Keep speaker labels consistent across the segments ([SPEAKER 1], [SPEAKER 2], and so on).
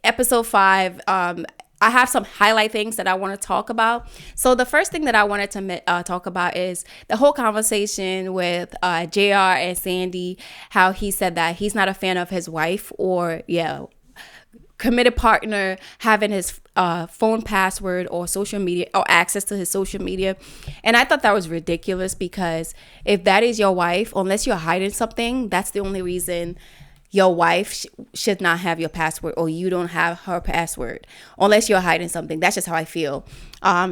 [SPEAKER 1] episode 5, I have some highlight things that I want to talk about. So the first thing that I wanted to talk about is the whole conversation with JR and Sandy, how he said that he's not a fan of his wife or committed partner having his phone password or social media or access to his social media. And I thought that was ridiculous, because if that is your wife, unless you're hiding something, that's the only reason your wife should not have your password, or you don't have her password, unless you're hiding something. That's just how I feel.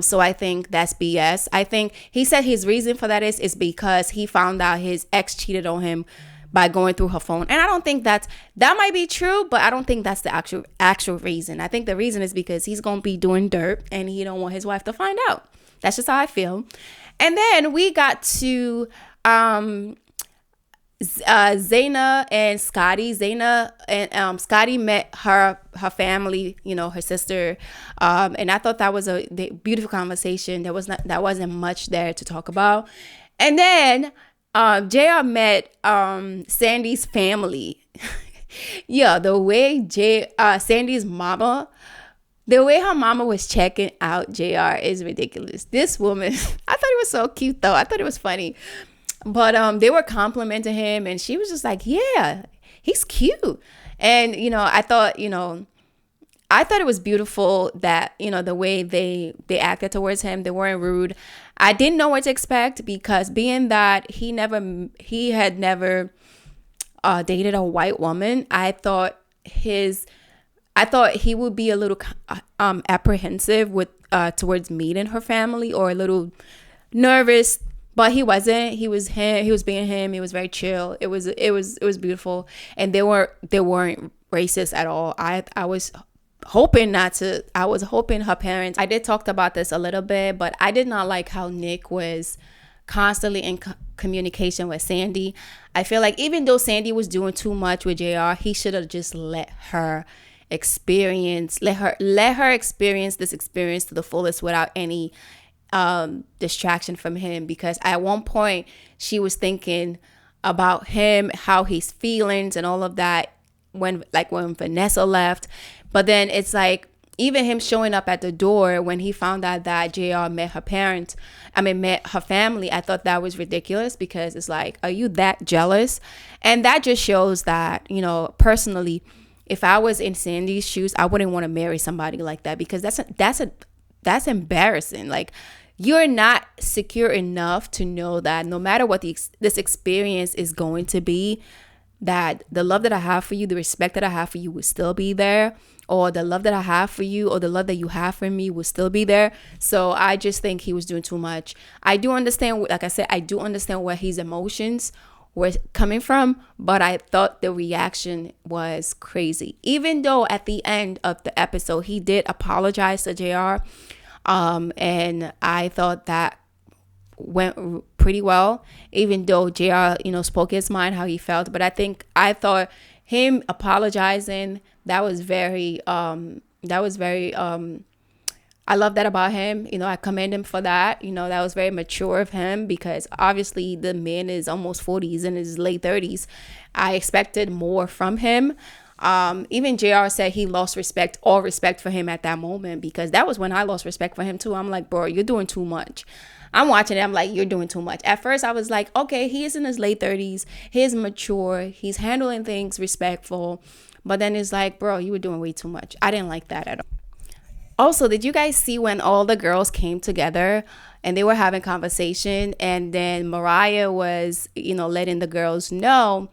[SPEAKER 1] So I think that's BS. I think he said his reason for that is because he found out his ex cheated on him by going through her phone. And I don't think that might be true, but I don't think that's the actual reason. I think the reason is because he's going to be doing dirt and he don't want his wife to find out. That's just how I feel. And then we got to Zaina and Scotty. Zaina and Scotty met her family, her sister, and I thought that was a beautiful conversation. That wasn't much there to talk about. And then JR met Sandy's family. Yeah, the way Sandy's mama, the way her mama was checking out JR is ridiculous. This woman, I thought it was so cute though. I thought it was funny. But they were complimenting him, and she was just like, yeah, he's cute. And, I thought it was beautiful that, the way they acted towards him. They weren't rude. I didn't know what to expect, because being that he had never dated a white woman, I thought he would be a little apprehensive towards meeting her family, or a little nervous. But he wasn't. He was him. He was being him. He was very chill. It was beautiful, and they weren't racist at all. I was hoping not to. I was hoping her parents. I did talk about this a little bit, but I did not like how Nick was constantly in communication with Sandy. I feel like even though Sandy was doing too much with JR, he should have just let her experience this experience to the fullest without any distraction from him, because at one point she was thinking about him, how he's feelings and all of that when Vanessa left. But then it's like, even him showing up at the door when he found out that JR met her family, I thought that was ridiculous, because it's like, are you that jealous? And that just shows that, personally, if I was in Sandy's shoes, I wouldn't want to marry somebody like that, because that's embarrassing. Like, you're not secure enough to know that no matter what this experience is going to be, that the love that I have for you, the respect that I have for you will still be there, or the love that I have for you, or the love that you have for me will still be there. So I just think he was doing too much. I do understand, like I said, I do understand where his emotions were coming from, but I thought the reaction was crazy. Even though at the end of the episode, he did apologize to JR. And I thought that went pretty well, even though JR, spoke his mind, how he felt. But I thought him apologizing, that was very, I love that about him. I commend him for that. That was very mature of him, because obviously the man is almost 40s, he's in his late 30s. I expected more from him. Even JR said he lost all respect for him at that moment, because that was when I lost respect for him too. I'm like, bro, you're doing too much. I'm watching it. I'm like, you're doing too much. At first I was like, okay, he is in his late 30s. He's mature. He's handling things respectful. But then it's like, bro, you were doing way too much. I didn't like that at all. Also, did you guys see when all the girls came together and they were having conversation, and then Mariah was, letting the girls know?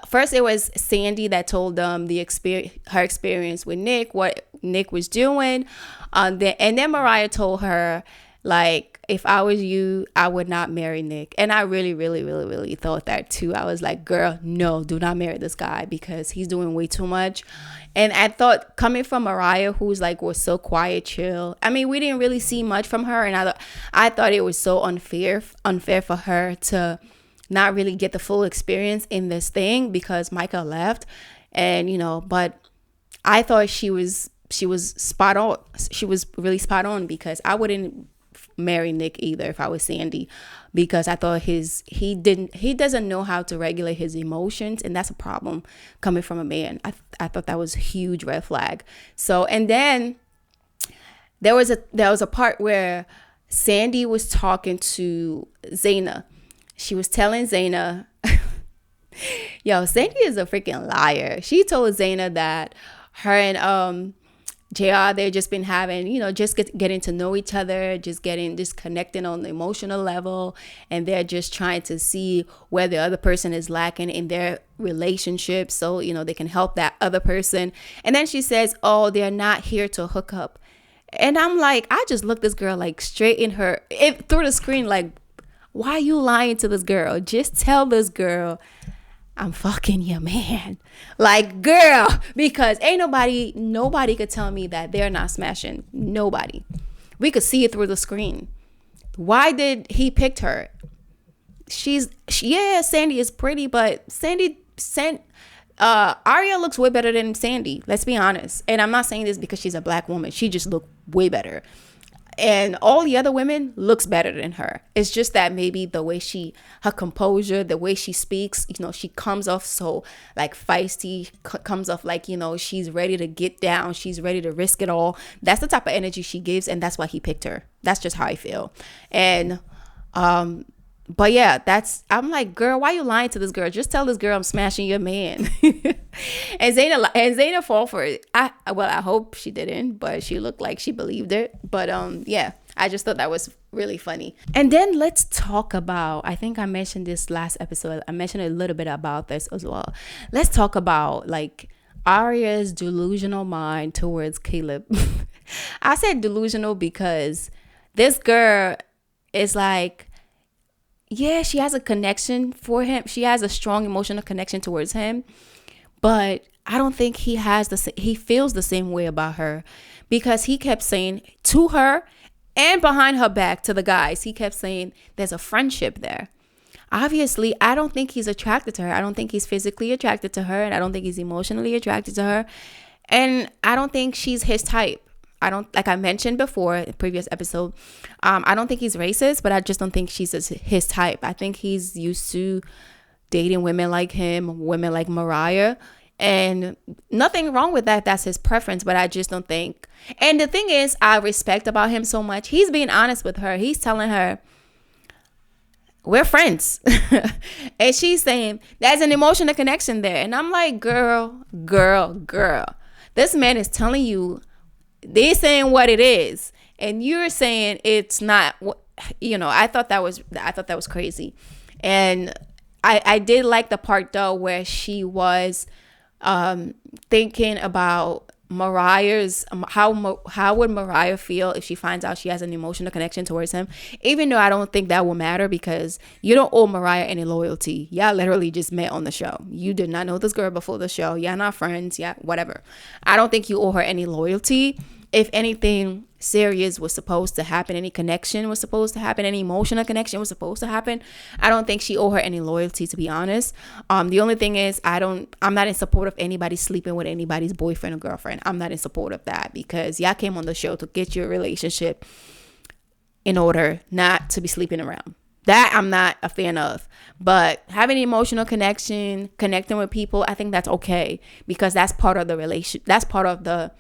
[SPEAKER 1] First, it was Sandy that told them her experience with Nick, what Nick was doing. And then Mariah told her, like, if I was you, I would not marry Nick. And I really, really, really, really thought that too. I was like, girl, no, do not marry this guy, because he's doing way too much. And I thought, coming from Mariah, who's like, was so quiet, chill. I mean, we didn't really see much from her. And I thought it was so unfair for her to not really get the full experience in this thing, because Micah left. And, but I thought she was spot on. She was really spot on, because I wouldn't marry Nick either if I was Sandy, because I thought he doesn't know how to regulate his emotions, and that's a problem coming from a man. I thought that was a huge red flag. So, and then there was a part where Sandy was talking to Zaina. She was telling Zaina, yo, Sandy is a freaking liar. She told Zaina that her and JR, they've just been having, just getting to know each other, just connecting on the emotional level. And they're just trying to see where the other person is lacking in their relationship. So, they can help that other person. And then she says, oh, they're not here to hook up. And I'm like, I just looked this girl like straight in through the screen, like, why are you lying to this girl? Just tell this girl, I'm fucking your man. Like, girl, because ain't nobody could tell me that they're not smashing. Nobody. We could see it through the screen. Why did he pick her? Sandy is pretty, but Arya looks way better than Sandy. Let's be honest. And I'm not saying this because she's a black woman. She just looked way better. And all the other women looks better than her. It's just that maybe her composure, the way she speaks, she comes off so like feisty, comes off like, she's ready to get down. She's ready to risk it all. That's the type of energy she gives. And that's why he picked her. That's just how I feel. And, but yeah, I'm like, girl, why you lying to this girl? Just tell this girl I'm smashing your man. and Zaina fall for it. I hope she didn't, but she looked like she believed it. But yeah, I just thought that was really funny. And then let's talk about, I think I mentioned this last episode. I mentioned a little bit about this as well. Let's talk about like Arya's delusional mind towards Caleb. I said delusional because this girl is like, yeah, she has a connection for him. She has a strong emotional connection towards him. But I don't think he feels the same way about her, because he kept saying to her and behind her back to the guys, he kept saying there's a friendship there. Obviously, I don't think he's attracted to her. I don't think he's physically attracted to her. And I don't think he's emotionally attracted to her. And I don't think she's his type. Like I mentioned before in the previous episode, I don't think he's racist, but I just don't think she's his type. I think he's used to dating women like him, women like Mariah, and nothing wrong with that. That's his preference, but I just don't think. And the thing is, I respect about him so much. He's being honest with her. He's telling her, we're friends. And she's saying, there's an emotional connection there. And I'm like, girl. This man is telling you, they're saying what it is, and you're saying it's not. I thought that was crazy. And I did like the part though where she was thinking about Mariah's how would Mariah feel if she finds out she has an emotional connection towards him, even though I don't think that will matter, because you don't owe Mariah any loyalty. Y'all literally just met on the show. You did not know this girl before the show. Y'all not friends. Yeah, whatever. I don't think you owe her any loyalty. If anything serious was supposed to happen, any connection was supposed to happen, any emotional connection was supposed to happen, I don't think she owe her any loyalty, to be honest. The only thing is, I'm not in support of anybody sleeping with anybody's boyfriend or girlfriend. I'm not in support of that, because y'all came on the show to get your relationship in order, not to be sleeping around. That I'm not a fan of. But having an emotional connection, connecting with people, I think that's okay, because that's part of the relation. That's part of the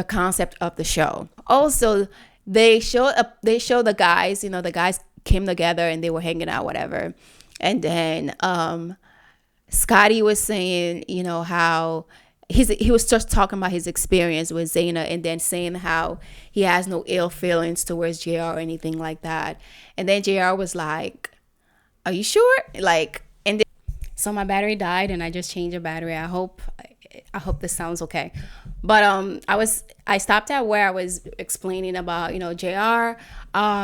[SPEAKER 1] concept of the show. Also, they show the guys, the guys came together and they were hanging out, whatever. And then Scotty was saying, how he was just talking about his experience with Zaina, and then saying how he has no ill feelings towards JR or anything like that. And then JR was like, are you sure? So my battery died and I just changed the battery. I hope this sounds okay. But I stopped at where I was explaining about, JR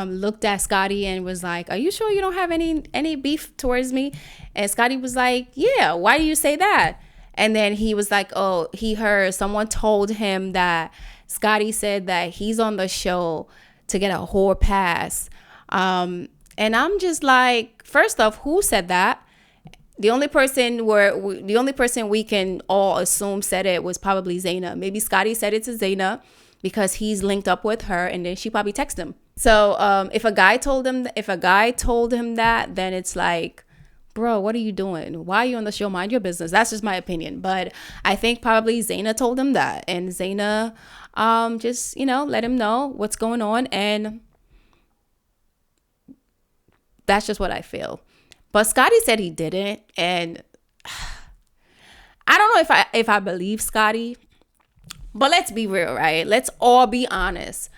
[SPEAKER 1] looked at Scotty and was like, are you sure you don't have any beef towards me? And Scotty was like, yeah, why do you say that? And then he was like, oh, he heard someone told him that Scotty said that he's on the show to get a whore pass. And I'm just like, first off, who said that? The only person we can all assume said it was probably Zaina. Maybe Scotty said it to Zaina because he's linked up with her, and then she probably texted him. So if a guy told him that, then it's like, bro, what are you doing? Why are you on the show? Mind your business. That's just my opinion. But I think probably Zaina told him that, and Zaina just, let him know what's going on, and that's just what I feel. But Scotty said he didn't, and I don't know if I believe Scotty. But let's be real, right? Let's all be honest.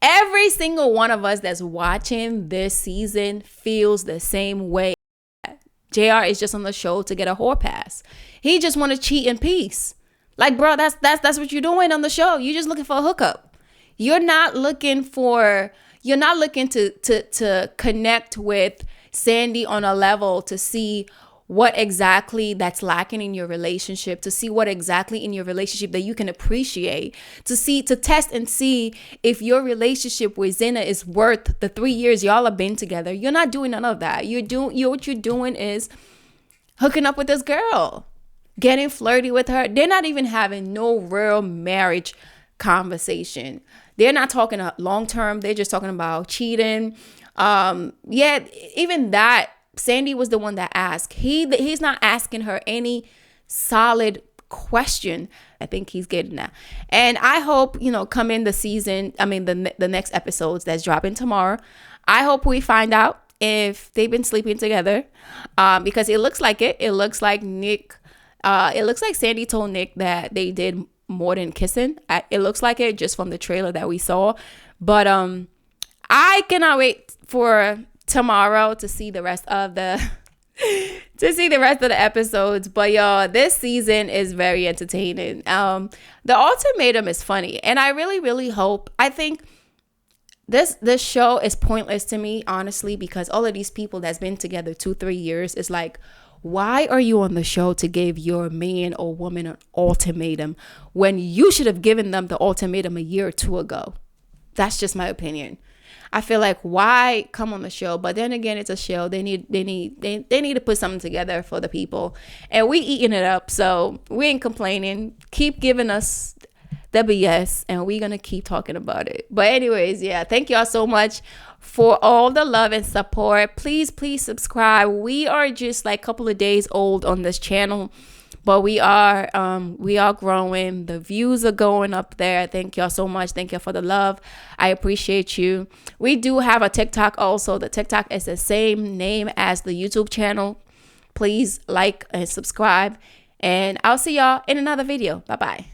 [SPEAKER 1] Every single one of us that's watching this season feels the same way. JR is just on the show to get a whore pass. He just want to cheat in peace. Like, bro, that's what you're doing on the show. You're just looking for a hookup. You're not looking to connect with Sandy on a level to see what exactly that's lacking in your relationship, to see what exactly in your relationship that you can appreciate, to test and see if your relationship with Zena is worth the 3 years y'all have been together. You're not doing none of that. What you're doing is hooking up with this girl, getting flirty with her. They're not even having no real marriage conversation. They're not talking long term. They're just talking about cheating. Even that, Sandy was the one that asked. He's not asking her any solid question. I think he's getting that. And I hope, come in the season, the next episodes that's dropping tomorrow, I hope we find out if they've been sleeping together, because it looks like it. It looks like Sandy told Nick that they did more than kissing. It looks like it just from the trailer that we saw. But I cannot wait for tomorrow to see the rest of the episodes. But y'all, this season is very entertaining. The Ultimatum is funny, and I really, really hope. I think this show is pointless to me, honestly, because all of these people that's been together 2-3 years is like, why are you on the show to give your man or woman an ultimatum when you should have given them the ultimatum a year or two ago? That's just my opinion. I feel like, why come on the show? But then again, it's a show. They need to put something together for the people, and we eating it up. So we ain't complaining. Keep giving us the BS, and we're gonna keep talking about it. But anyways, yeah, thank y'all so much for all the love and support. Please subscribe. We are just like a couple of days old on this channel, but we are growing. The views are going up there. Thank y'all so much. Thank y'all for the love. I appreciate you. We do have a TikTok also. The TikTok is the same name as the YouTube channel. Please like and subscribe, and I'll see y'all in another video. Bye bye.